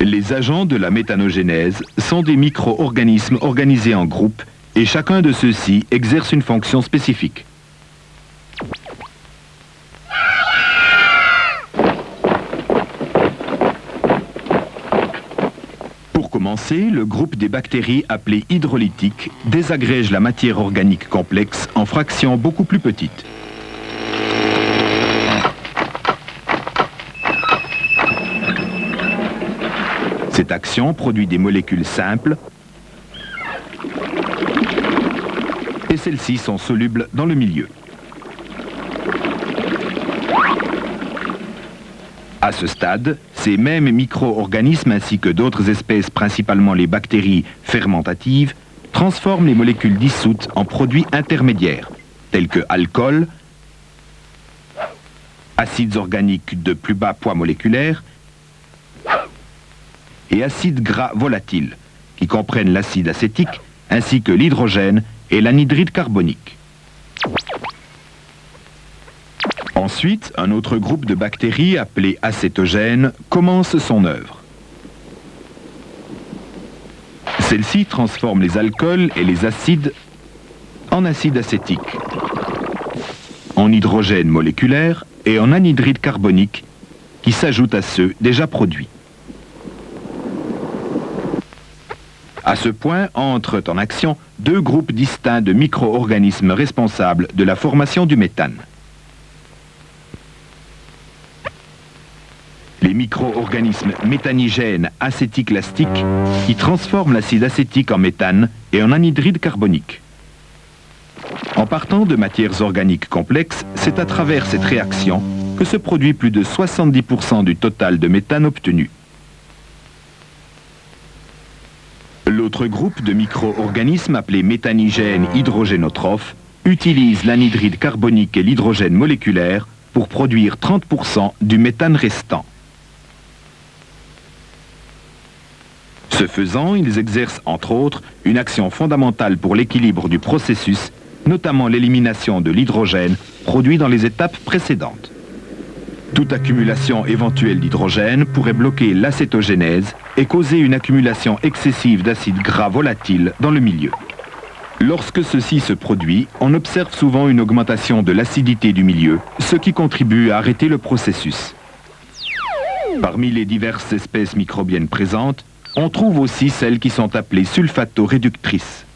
Les agents de la méthanogénèse sont des micro-organismes organisés en groupes et chacun de ceux-ci exerce une fonction spécifique. Pour commencer, le groupe des bactéries appelé hydrolytiques désagrège la matière organique complexe en fractions beaucoup plus petites. Cette action produit des molécules simples et celles-ci sont solubles dans le milieu. À ce stade, ces mêmes micro-organismes ainsi que d'autres espèces, principalement les bactéries fermentatives, transforment les molécules dissoutes en produits intermédiaires, tels que alcool, acides organiques de plus bas poids moléculaire et acides gras volatiles, qui comprennent l'acide acétique ainsi que l'hydrogène et l'anhydride carbonique. Ensuite, un autre groupe de bactéries appelé acétogènes commence son œuvre. Celle-ci transforme les alcools et les acides en acide acétique, en hydrogène moléculaire et en anhydride carbonique qui s'ajoutent à ceux déjà produits. À ce point entrent en action deux groupes distincts de micro-organismes responsables de la formation du méthane. Les micro-organismes méthanigènes acétoclastiques qui transforment l'acide acétique en méthane et en anhydride carbonique. En partant de matières organiques complexes, c'est à travers cette réaction que se produit plus de 70% du total de méthane obtenu. L'autre groupe de micro-organismes appelés méthanigènes hydrogénotrophes utilise l'anhydride carbonique et l'hydrogène moléculaire pour produire 30% du méthane restant. Ce faisant, ils exercent entre autres une action fondamentale pour l'équilibre du processus, notamment l'élimination de l'hydrogène produit dans les étapes précédentes. Toute accumulation éventuelle d'hydrogène pourrait bloquer l'acétogénèse et causer une accumulation excessive d'acides gras volatiles dans le milieu. Lorsque ceci se produit, on observe souvent une augmentation de l'acidité du milieu, ce qui contribue à arrêter le processus. Parmi les diverses espèces microbiennes présentes, on trouve aussi celles qui sont appelées sulfato-réductrices.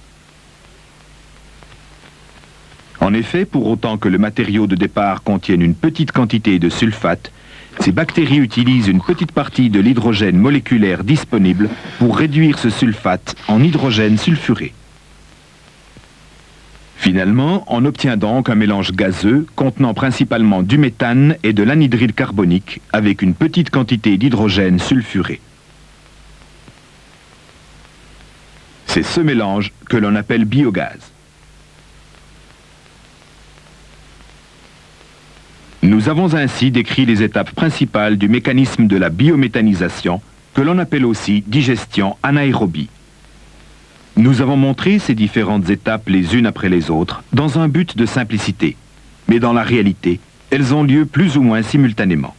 En effet, pour autant que le matériau de départ contienne une petite quantité de sulfate, ces bactéries utilisent une petite partie de l'hydrogène moléculaire disponible pour réduire ce sulfate en hydrogène sulfuré. Finalement, on obtient donc un mélange gazeux contenant principalement du méthane et de l'anhydride carbonique avec une petite quantité d'hydrogène sulfuré. C'est ce mélange que l'on appelle biogaz. Nous avons ainsi décrit les étapes principales du mécanisme de la biométhanisation, que l'on appelle aussi digestion anaérobie. Nous avons montré ces différentes étapes les unes après les autres, dans un but de simplicité. Mais dans la réalité, elles ont lieu plus ou moins simultanément.